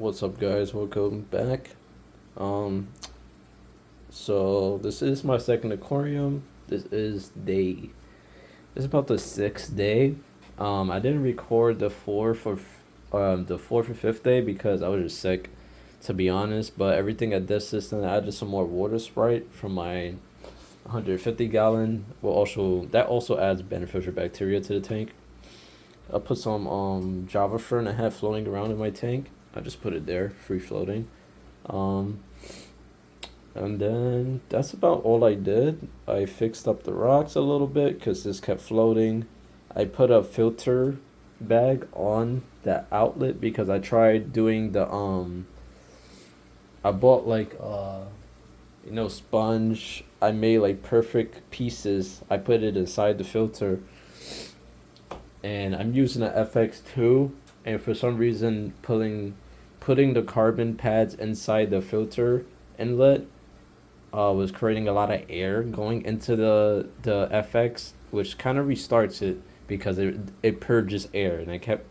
What's up, guys? Welcome back. Um, so this is my second aquarium. This is about the sixth day. I didn't record the fourth or fifth day because I was just sick, to be honest. But everything at this system, I added some more water sprite from my 150 gallon. That also adds beneficial bacteria to the tank. I put some Java fern I had floating around in my tank. I just put it there, free floating. Um, and then that's about all I did. I fixed up the rocks a little bit because this kept floating. I put a filter bag on that outlet because I tried doing I bought sponge. I made like perfect pieces. I put it inside the filter, and I'm using an FX2, and for some reason putting the carbon pads inside the filter inlet was creating a lot of air going into the FX, which kind of restarts it because it purges air, and it kept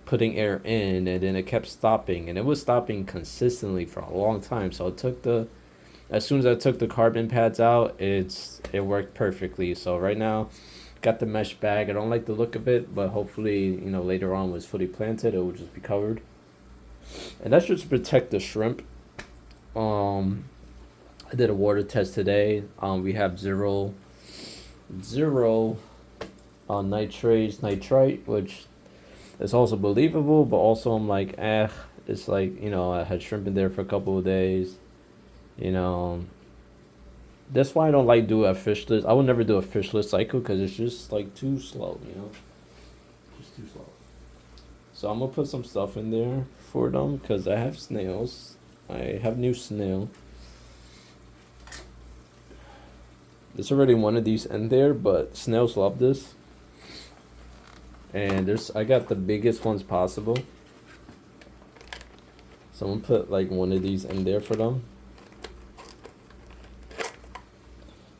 putting air in, and then it kept stopping, and it was stopping consistently for a long time. So it took the as soon as I took the carbon pads out, it worked perfectly. So right now, got the mesh bag. I don't like the look of it, but hopefully, later on when it's fully planted, it will just be covered. And that's just to protect the shrimp. Um, I did a water test today. We have zero nitrite, which is also believable, but also I'm like, it's like, I had shrimp in there for a couple of days, you know. That's why I don't like do a fishless. I would never do a fishless cycle because it's just like too slow. Just too slow. So I'm gonna put some stuff in there for them because I have snails. I have new snail. There's already one of these in there, but snails love this. And I got the biggest ones possible. So I'm gonna put like one of these in there for them.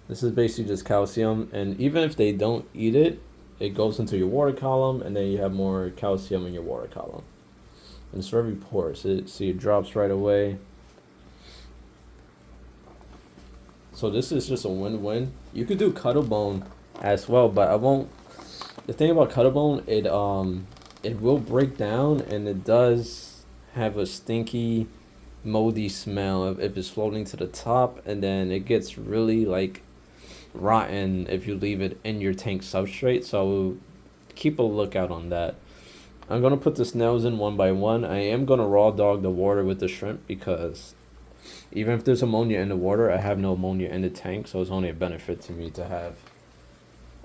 This is basically just calcium, and even if they don't eat it, it goes into your water column, and then you have more calcium in your water column. And it's very porous. See, it drops right away. So this is just a win-win. You could do cuttlebone as well, but I won't. The thing about cuttlebone, it will break down, and it does have a stinky, moldy smell if it's floating to the top, and then it gets really like rotten if you leave it in your tank substrate. So keep a lookout on that. I'm gonna put the snails in one by one. I am gonna raw dog the water with the shrimp because even if there's ammonia in the water, I have no ammonia in the tank, so it's only a benefit to me to have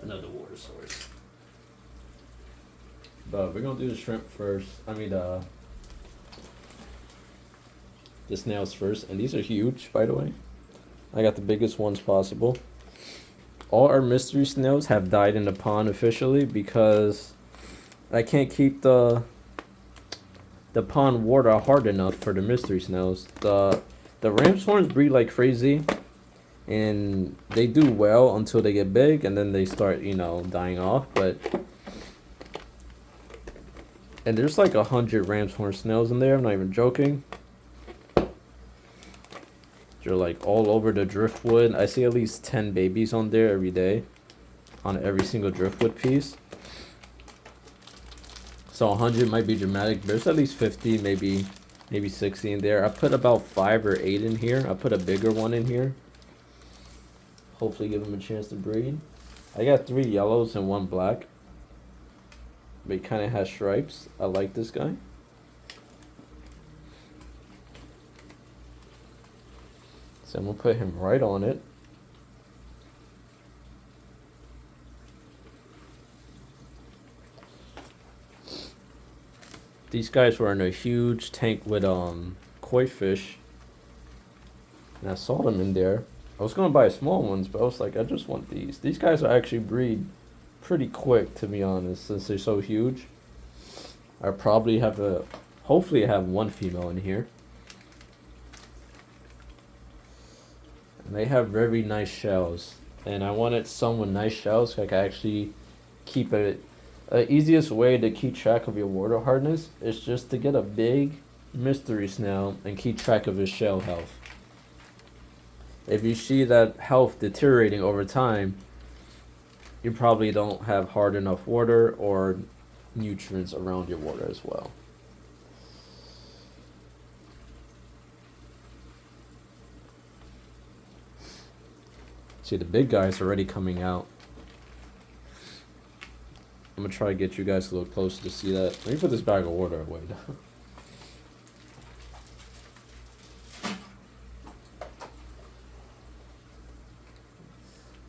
another water source. But we're gonna do the shrimp first. The snails first, and these are huge, by the way. I got the biggest ones possible. All our mystery snails have died in the pond officially because I can't keep the pond water hard enough for the mystery snails. The ram's horns breed like crazy, and they do well until they get big, and then they start dying off. And there's like 100 ram's horn snails in there. I'm not even joking. They're like all over the driftwood. I see at least 10 babies on there every day, on every single driftwood piece. So 100 might be dramatic. There's at least 50, maybe 60 in there. I put about 5 or 8 in here. I put a bigger one in here. Hopefully give them a chance to breed. I got 3 yellows and 1 black. But he kind of has stripes. I like this guy. So I'm going to put him right on it. These guys were in a huge tank with koi fish. And I saw them in there. I was going to buy small ones, but I was like, I just want these. These guys will actually breed pretty quick, to be honest, since they're so huge. I probably hopefully I have 1 female in here. And they have very nice shells. And I wanted some with nice shells so I could actually keep it. The easiest way to keep track of your water hardness is just to get a big mystery snail and keep track of his shell health. If you see that health deteriorating over time, you probably don't have hard enough water or nutrients around your water as well. See, the big guy's already coming out. I'm gonna try to get you guys a little closer to see that. Let me put this bag of water away.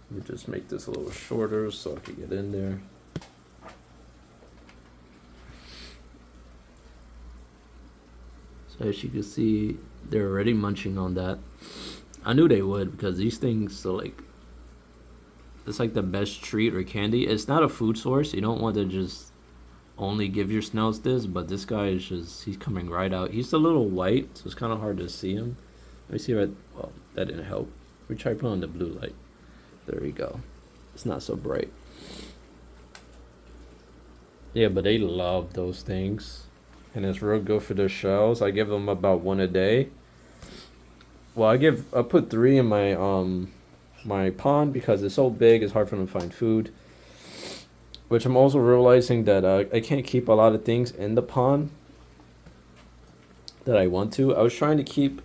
Let me just make this a little shorter so I can get in there. So as you can see, they're already munching on that. I knew they would because these things are like, it's like the best treat or candy. It's not a food source. You don't want to just only give your snails this, but this guy is just, he's coming right out. He's a little white, so it's kind of hard to see him. Let me see if well, that didn't help. We try putting on the blue light. There we go. It's not so bright. Yeah, but they love those things. And it's real good for their shells. I give them about 1 a day. Well, I put 3 in my pond because it's so big, it's hard for them to find food. Which I'm also realizing that I can't keep a lot of things in the pond that I want to. I was trying to keep,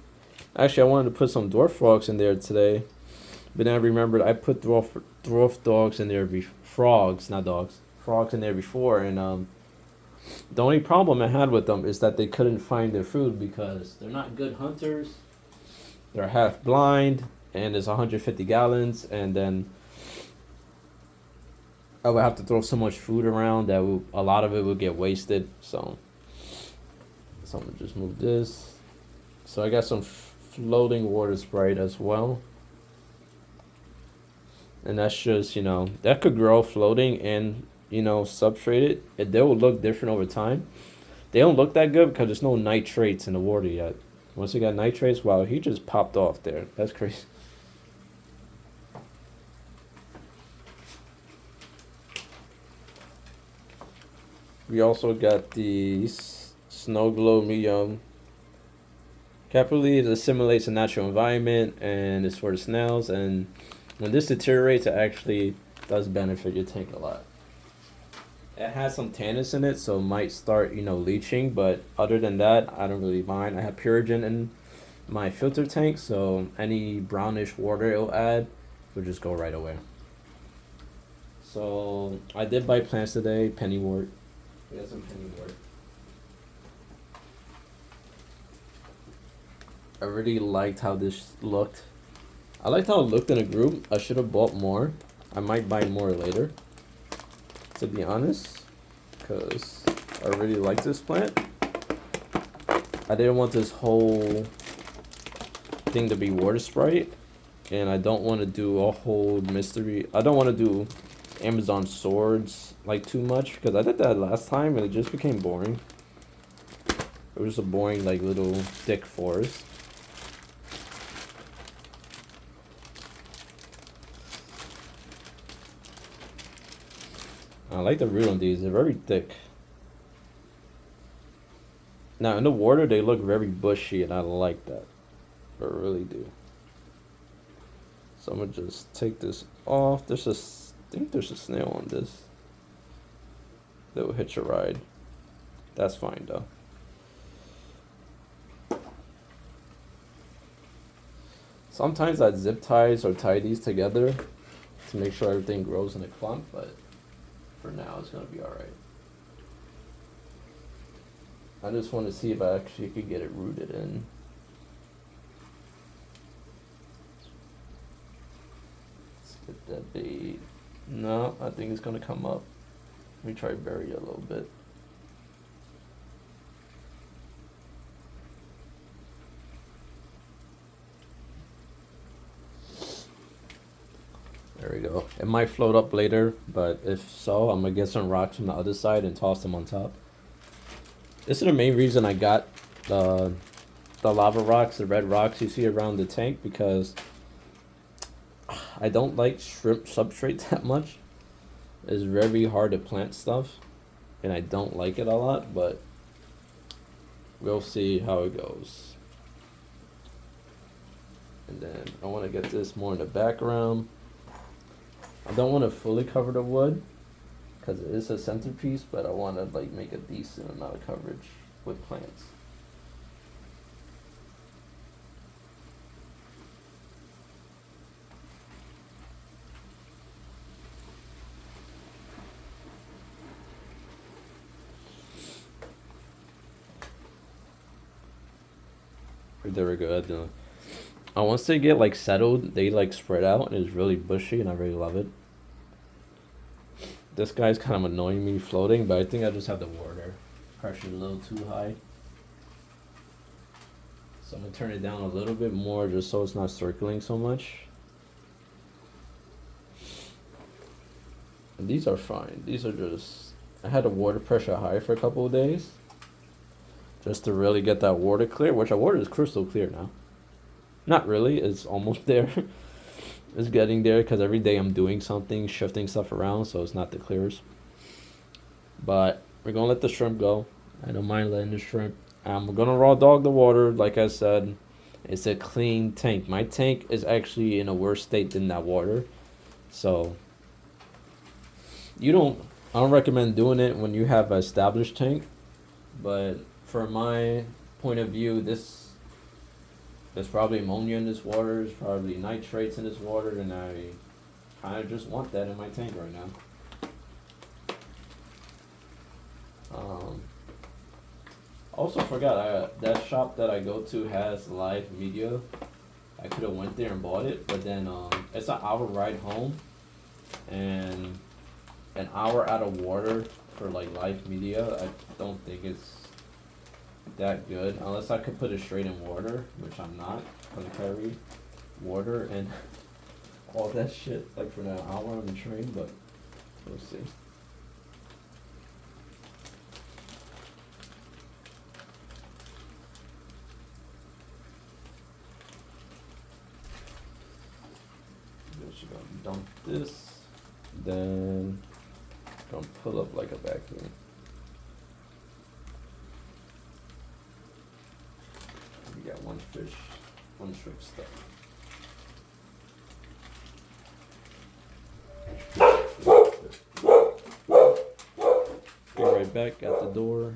actually I wanted to put some dwarf frogs in there today, but then I remembered I put dwarf dogs in there, frogs, not dogs, frogs in there before, and the only problem I had with them is that they couldn't find their food because they're not good hunters. They're half blind, and it's 150 gallons, and then I would have to throw so much food around that a lot of it would get wasted. So I'm gonna just move this. So I got some floating water Sprite as well. And that's just, that could grow floating and, substrated. They will look different over time. They don't look that good because there's no nitrates in the water yet. Once you got nitrates, wow, he just popped off there. That's crazy. We also got the Snow Glow Medium. Capillary, it assimilates a natural environment and it's for the snails. And when this deteriorates, it actually does benefit your tank a lot. It has some tannins in it, so it might start, leaching. But other than that, I don't really mind. I have Purigen in my filter tank, so any brownish water it'll add will just go right away. So I did buy plants today, pennywort. We got some pennywort. I really liked how this looked. I liked how it looked in a group. I should have bought more. I might buy more later, to be honest, because I really like this plant. I didn't want this whole thing to be water Sprite, and I don't want to do a whole mystery. I don't want to do Amazon swords like too much because I did that last time and it just became boring. It was a boring like little thick forest. I like the root on these. They're very thick. Now in the water they look very bushy and I like that. I really do. So I'm gonna just take this off. I think there's a snail on this that will hitch a ride. That's fine though. Sometimes I zip ties or tie these together to make sure everything grows in a clump, but for now it's gonna be alright. I just want to see if I actually could get it rooted in. Let's get that bait. No, I think it's gonna come up. Let me try to bury it a little bit. There we go. It might float up later, but if so, I'm gonna get some rocks from the other side and toss them on top. This is the main reason I got the lava rocks, the red rocks you see around the tank, because I don't like shrimp substrate that much. It's very hard to plant stuff, and I don't like it a lot, but we'll see how it goes. And then I want to get this more in the background. I don't want to fully cover the wood because it is a centerpiece, but I want to like make a decent amount of coverage with plants. There we go. Once they get like settled, they like spread out and it's really bushy, and I really love it. This guy's kind of annoying me floating, but I think I just have the water pressure a little too high. So I'm gonna turn it down a little bit more just so it's not circling so much. And these are fine. These are just, I had the water pressure high for a couple of days just to really get that water clear, which our water is crystal clear now. Not really, it's almost there. It's getting there because every day I'm doing something, shifting stuff around, so it's not the clearest. But we're gonna let the shrimp go. I don't mind letting the shrimp. I'm gonna raw dog the water, like I said. It's a clean tank. My tank is actually in a worse state than that water. So I don't recommend doing it when you have an established tank. But for my point of view, there's probably ammonia in this water, there's probably nitrates in this water, and I kind of just want that in my tank right now. Also forgot, that shop that I go to has live media. I could have went there and bought it, but then it's an hour ride home, and an hour out of water for like live media, I don't think it's that good, unless I could put it straight in water, which I'm not gonna carry water and all that shit like for that hour on the train, but we'll see. Just gonna dump this, then gonna pull up like a vacuum. We got one fish, one shrimp stuck. Be right back at the door.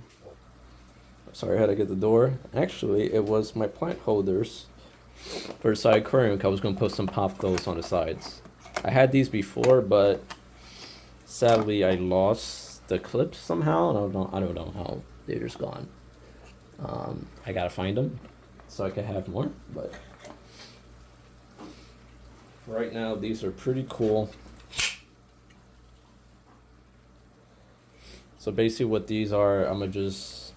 Sorry, I had to get the door. Actually, it was my plant holders for the side aquarium. I was gonna put some pop those on the sides. I had these before, but sadly I lost the clips somehow. I don't know how. They're just gone. I gotta find them so I can have more, but right now these are pretty cool. So basically what these are, I'm gonna just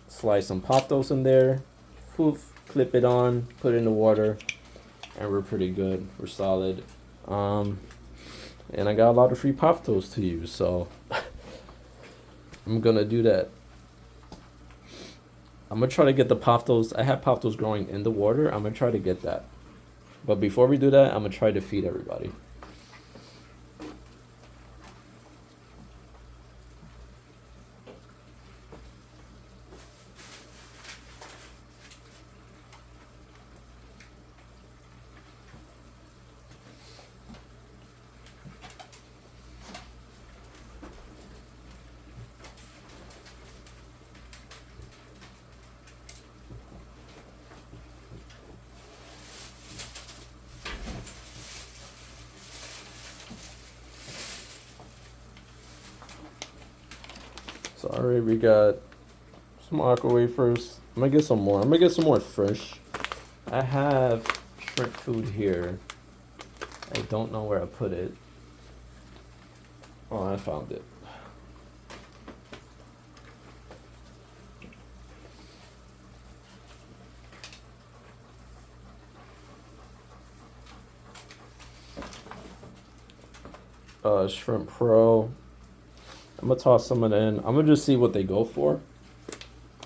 slice some pothos in there, poof, clip it on, put it in the water, and we're pretty good. We're solid. And I got a lot of free pothos to use, so I'm gonna do that. I'm gonna try to get the pothos. I have pothos growing in the water. I'm gonna try to get that. But before we do that, I'm gonna try to feed everybody. So already we got some aqua wafers. I'm gonna get some more. I'm gonna get some more fish. I have shrimp food here. I don't know where I put it. Oh, I found it. Shrimp Pro. I'm gonna toss some in. I'm gonna just see what they go for.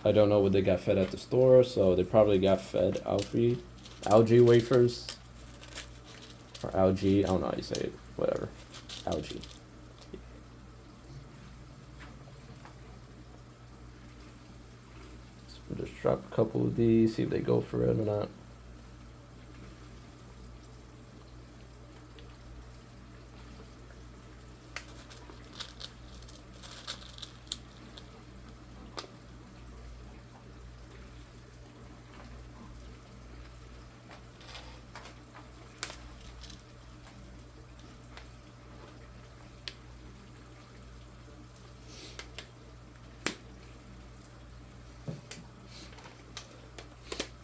I don't know what they got fed at the store, so they probably got fed algae wafers, or algae. I don't know how you say it. Whatever, algae. Just drop a couple of these, see if they go for it or not.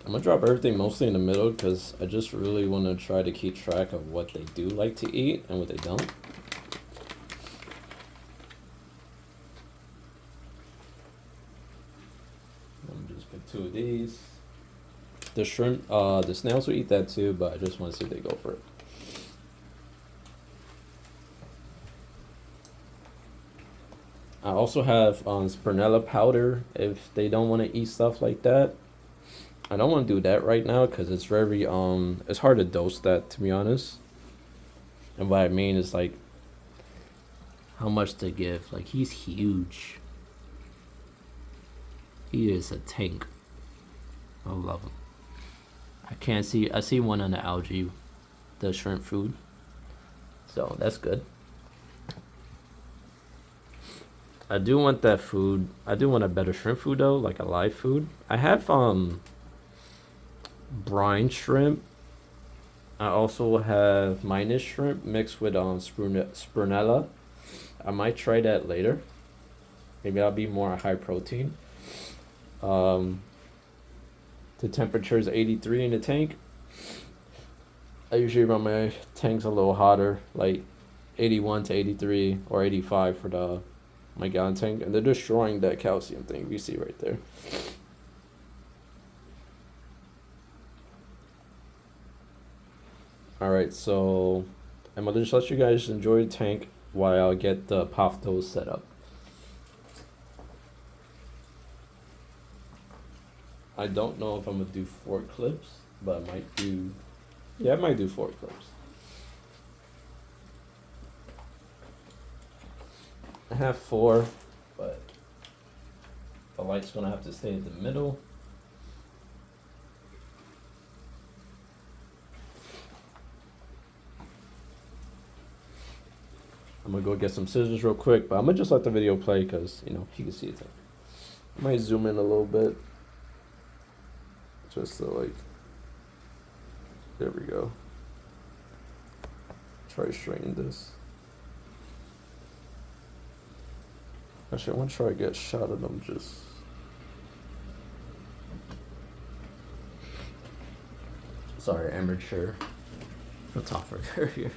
I'm gonna drop everything mostly in the middle because I just really want to try to keep track of what they do like to eat and what they don't. I'm just pick 2 of these. The shrimp, the snails will eat that too, but I just want to see if they go for it. I also have spirulina powder if they don't want to eat stuff like that. I don't want to do that right now because it's very it's hard to dose that, to be honest. And what I mean is like how much to give. Like he's huge. He is a tank. I love him. I see one on the algae, the shrimp food. So that's good. I do want that food. I do want a better shrimp food though, like a live food. I have brine shrimp. I also have minus shrimp mixed with spirulina. I might try that later. Maybe I'll be more high protein. The temperature is 83 in the tank. I usually run my tanks a little hotter, like 81 to 83 or 85 for my gallon tank, and they're destroying that calcium thing you see right there. Alright, so I'm gonna just let you guys enjoy the tank while I get the poftos set up. I don't know if I'm gonna do 4 clips, but I might do, yeah, I might do 4 clips. I have 4, but the light's gonna have to stay in the middle. I'm gonna go get some scissors real quick, but I'm gonna just let the video play because, you know, you can see it. I might zoom in a little bit. Just so like, there we go. Try to straighten this. Actually, I want to try to get a shot of them just. Sorry, amateur photographer here.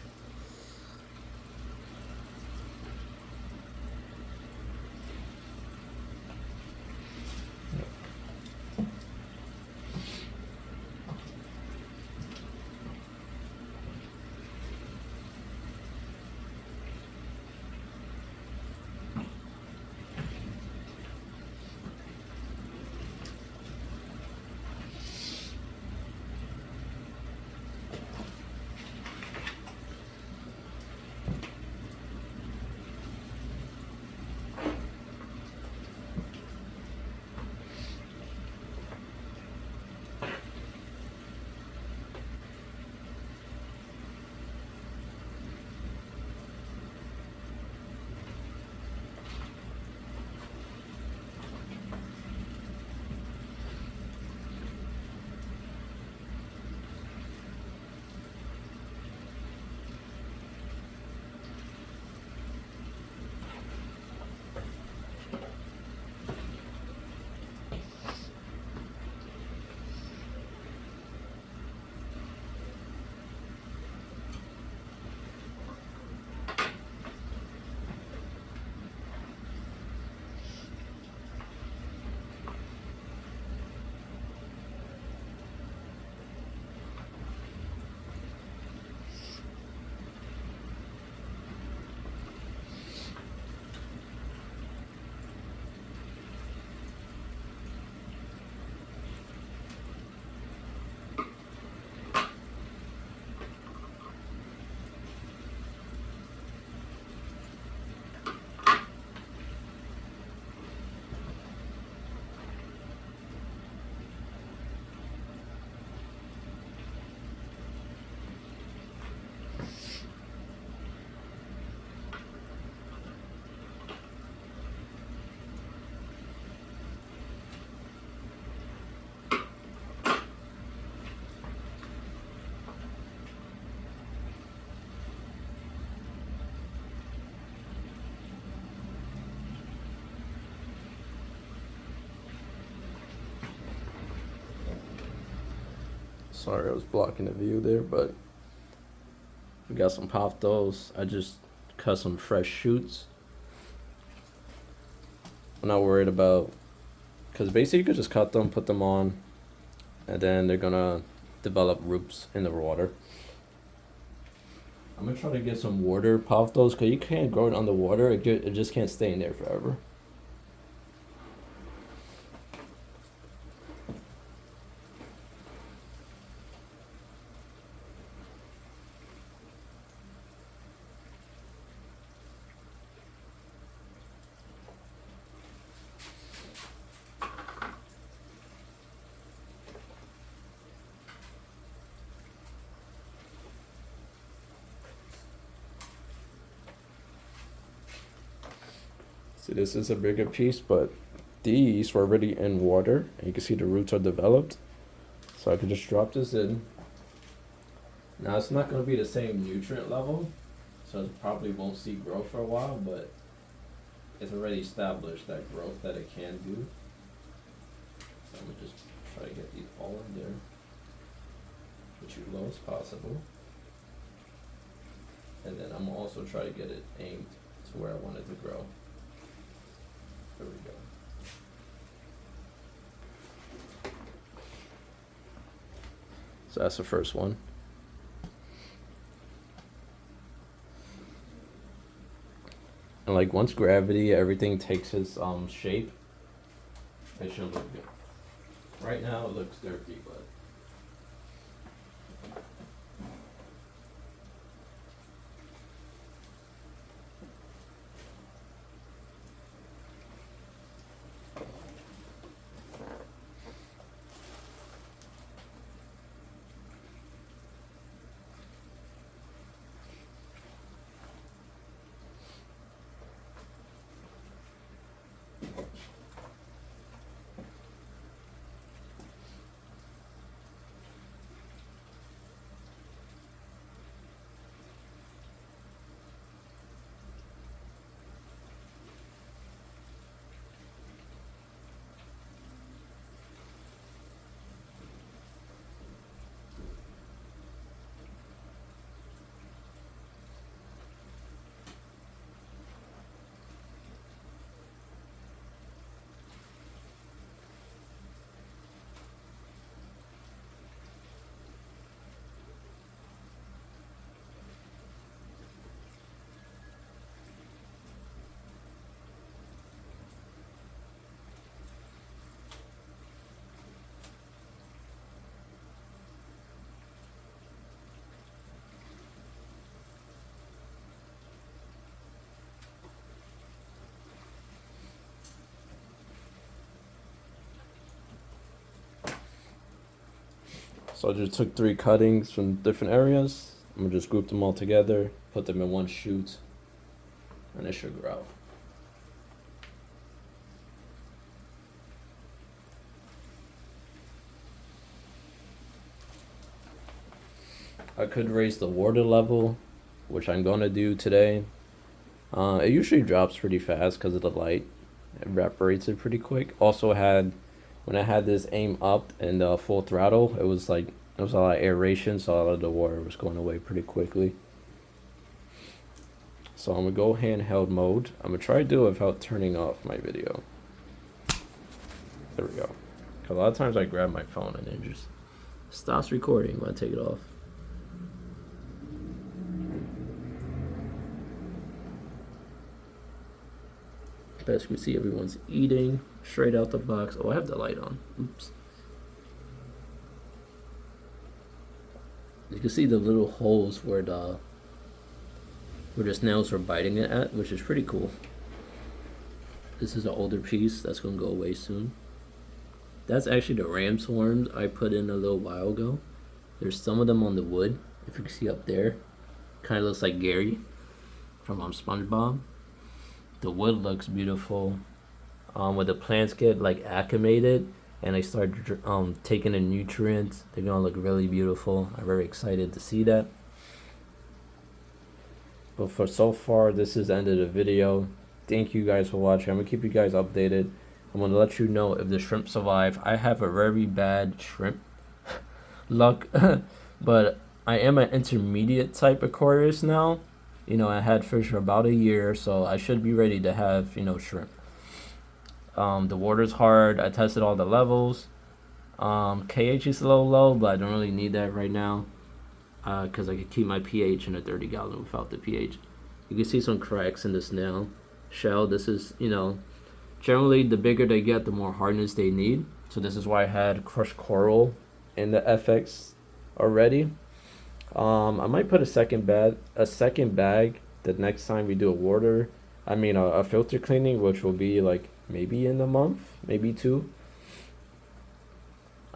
Sorry, I was blocking the view there, but we got some poftos. I just cut some fresh shoots. I'm not worried about, because basically you could just cut them, put them on, and then they're gonna develop roots in the water. I'm gonna try to get some water poftos, because you can't grow it underwater. It just can't stay in there forever. See, this is a bigger piece, but these were already in water, and you can see the roots are developed. So I could just drop this in. Now it's not going to be the same nutrient level, so it probably won't see growth for a while, but it's already established that growth that it can do. So I'm going to just try to get these all in there, which as low as possible. And then I'm also try to get it aimed to where I want it to grow. There we go. So that's the first one. And like once gravity, everything takes its shape, it should look good. Right now it looks dirty, but so I just took 3 cuttings from different areas. I'm gonna just group them all together, put them in one shoot, and it should grow. I could raise the water level, which I'm gonna do today. It usually drops pretty fast because of the light. It evaporates it pretty quick. Also when I had this aim up and full throttle, it was a lot of aeration, so a lot of the water was going away pretty quickly. So I'm gonna go handheld mode. I'm gonna try to do it without turning off my video. There we go. 'Cause a lot of times I grab my phone and it just stops recording when I take it off. Best you can see, everyone's eating straight out the box. Oh, I have the light on. Oops. You can see the little holes where the snails were biting it at, which is pretty cool. This is an older piece that's gonna go away soon. That's actually the ram's horns I put in a little while ago. There's some of them on the wood, if you can see up there. Kind of looks like Gary from SpongeBob. The wood looks beautiful. When the plants get like acclimated and they start taking the nutrients, they're gonna look really beautiful. I'm very excited to see that. But for so far, this is the end of the video. Thank you guys for watching. I'm gonna keep you guys updated. I'm gonna let you know if the shrimp survive. I have a very bad shrimp luck, but I am an intermediate type Aquarius now. I had fish for about a year, so I should be ready to have shrimp. The water's hard. I tested all the levels. KH is a little low, but I don't really need that right now because I could keep my pH in a 30 gallon without the pH. You can see some cracks in the snail shell. This is, generally the bigger they get, the more hardness they need. So this is why I had crushed coral in the FX already. I might put a second bag the next time we do a filter cleaning, which will be like maybe in a month, maybe two.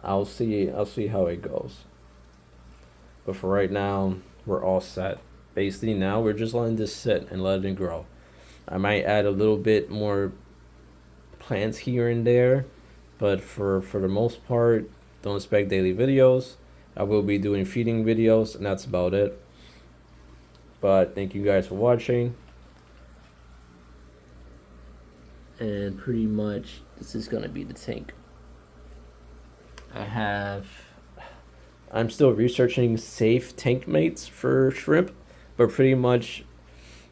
I'll see how it goes. But for right now, we're all set. Basically now we're just letting this sit and letting it grow. I might add a little bit more plants here and there, but for the most part, don't expect daily videos. I will be doing feeding videos, and that's about it. But thank you guys for watching. And pretty much this is gonna be the tank. I'm still researching safe tank mates for shrimp, but pretty much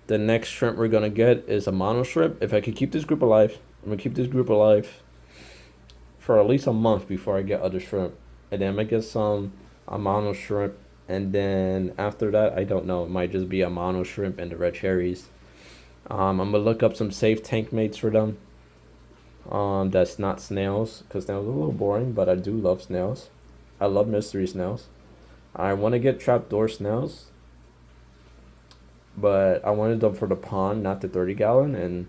the next shrimp we're gonna get is a mono shrimp. If I could keep this group alive, I'm gonna keep this group alive for at least a month before I get other shrimp, and then I'm gonna get a mono shrimp, and then after that, I don't know. It might just be a mono shrimp and the red cherries. I'm gonna look up some safe tank mates for them. That's not snails, because snails are a little boring, but I do love snails. I love mystery snails. I want to get trapdoor snails, but I wanted them for the pond, not the 30 gallon, and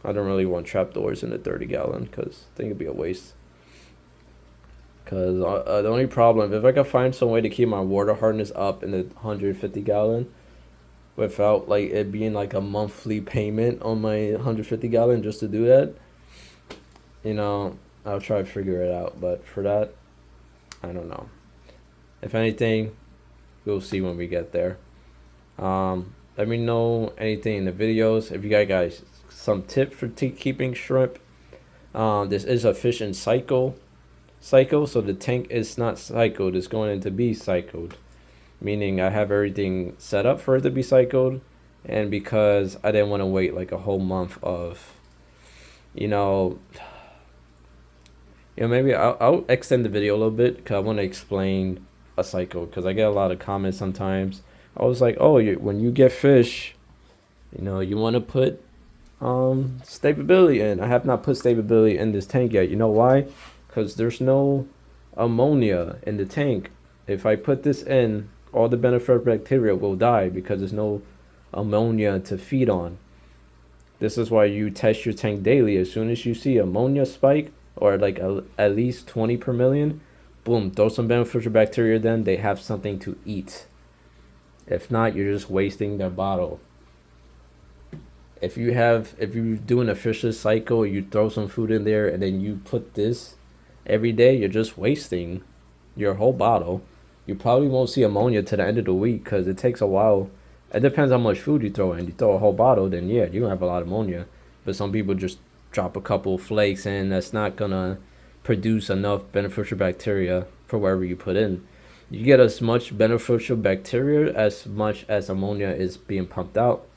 I don't really want trapdoors in the 30 gallon because I think it'd be a waste. Because the only problem, if I could find some way to keep my water hardness up in the 150 gallon without like it being like a monthly payment on my 150 gallon just to do that, I'll try to figure it out. But for that, I don't know. If anything, we'll see when we get there. Let me know anything in the videos. If you guys some tip for keeping shrimp. This is a fish in cycle, so the tank is not cycled. It's going to be cycled, meaning I have everything set up for it to be cycled. And because I didn't want to wait like a whole month of, maybe I'll extend the video a little bit because I want to explain a cycle, because I get a lot of comments sometimes. I was like, oh, when you get fish, you want to put stability in. I have not put stability in this tank yet. You know why? Because there's no ammonia in the tank. If I put this in, all the beneficial bacteria will die because there's no ammonia to feed on. This is why you test your tank daily. As soon as you see ammonia spike, or like at least 20 per million, boom, throw some beneficial bacteria, then they have something to eat. If not, you're just wasting their bottle. If you're doing a fishless cycle, you throw some food in there and then you put this every day, you're just wasting your whole bottle. You probably won't see ammonia to the end of the week because it takes a while. It depends how much food you throw in. You throw a whole bottle, then yeah, you don't have a lot of ammonia. But some people just drop a couple flakes in. That's not gonna produce enough beneficial bacteria for wherever you put in. You get as much beneficial bacteria as much as ammonia is being pumped out,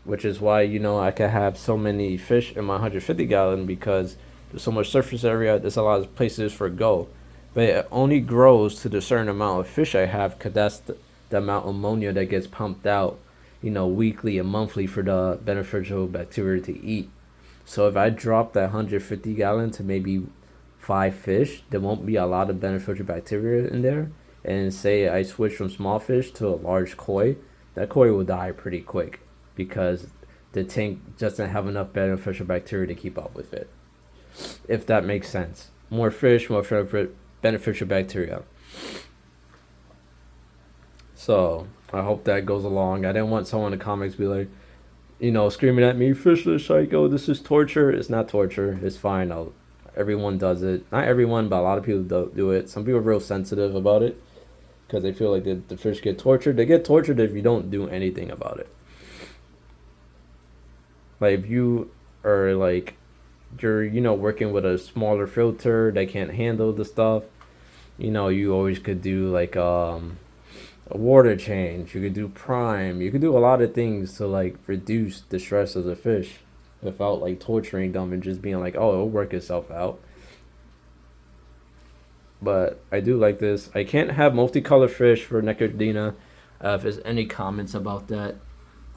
which is why I can have so many fish in my 150 gallon, because there's so much surface area. There's a lot of places for go, but it only grows to the certain amount of fish I have, because that's the amount of ammonia that gets pumped out weekly and monthly for the beneficial bacteria to eat. So if I drop that 150 gallon to maybe 5 fish, there won't be a lot of beneficial bacteria in there. And say I switch from small fish to a large koi, that koi will die pretty quick because the tank doesn't have enough beneficial bacteria to keep up with it. If that makes sense. More fish, more beneficial bacteria. So I hope that goes along. I didn't want someone in the comments to be like, screaming at me, fishless psycho, this is torture. It's not torture. It's fine. Everyone does it. Not everyone, but a lot of people do it. Some people are real sensitive about it because they feel like the fish get tortured. They get tortured if you don't do anything about it. Like if you are like, you're working with a smaller filter that can't handle the stuff, You know, you always could do like a water change. You could do prime. You could do a lot of things to like reduce the stress of the fish without like torturing them and just being like, oh, it'll work itself out. But I do like this. I can't have multicolored fish for necrodina. If there's any comments about that,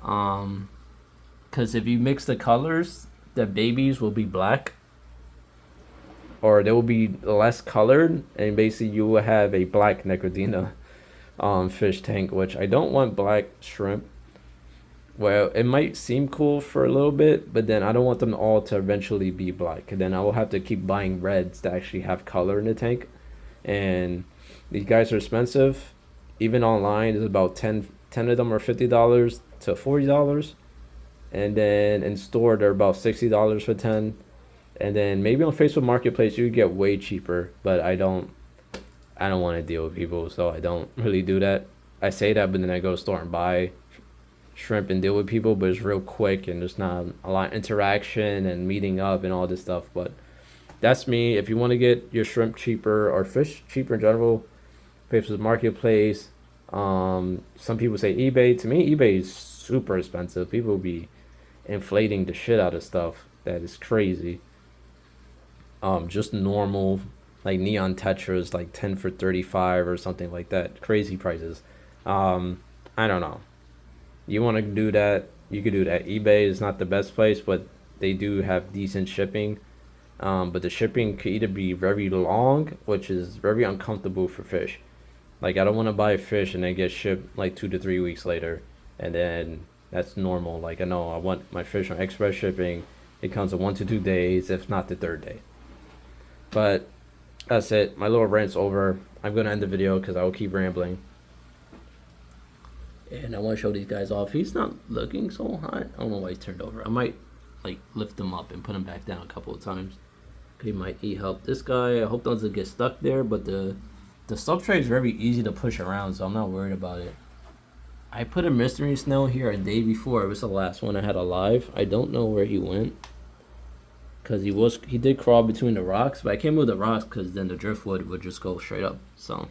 because if you mix the colors, the babies will be black, or they will be less colored, and basically you will have a black necrodina fish tank, which I don't want black shrimp. Well, it might seem cool for a little bit, but then I don't want them all to eventually be black. And then I will have to keep buying reds to actually have color in the tank. And these guys are expensive. Even online, there's about 10 of them are $50 to $40. And then in store, they're about $60 for 10. And then maybe on Facebook Marketplace, you could get way cheaper. But I don't want to deal with people, so I don't really do that. I say that, but then I go to the store and buy shrimp and deal with people, but it's real quick and there's not a lot of interaction and meeting up and all this stuff. But that's me. If you want to get your shrimp cheaper or fish cheaper in general, Facebook Marketplace. Some people say eBay. To me, eBay is super expensive. People be inflating the shit out of stuff. That is crazy. Just normal like neon tetras like 10 for 35 or something like that. Crazy prices. I don't know. You want to do that, you could do that. eBay is not the best place, but they do have decent shipping. But the shipping could either be very long, which is very uncomfortable for fish. Like I don't want to buy a fish and then get shipped like 2 to 3 weeks later, and then that's normal. Like I know I want my fish on express shipping. It comes in 1 to 2 days, if not the third day. But that's it. My little rant's over. I'm gonna end the video because I will keep rambling. And I want to show these guys off. He's not looking so hot. I don't know why he's turned over. I might like lift him up and put him back down a couple of times. He might need help. This guy, I hope doesn't get stuck there, but the substrate is very easy to push around, so I'm not worried about it. I put a mystery snail here a day before. It was the last one I had alive. I don't know where he went, because he did crawl between the rocks, but I can't move the rocks because then the driftwood would just go straight up. So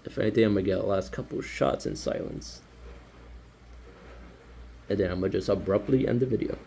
if anything, I'm gonna get the last couple shots in silence, and then I'm gonna just abruptly end the video.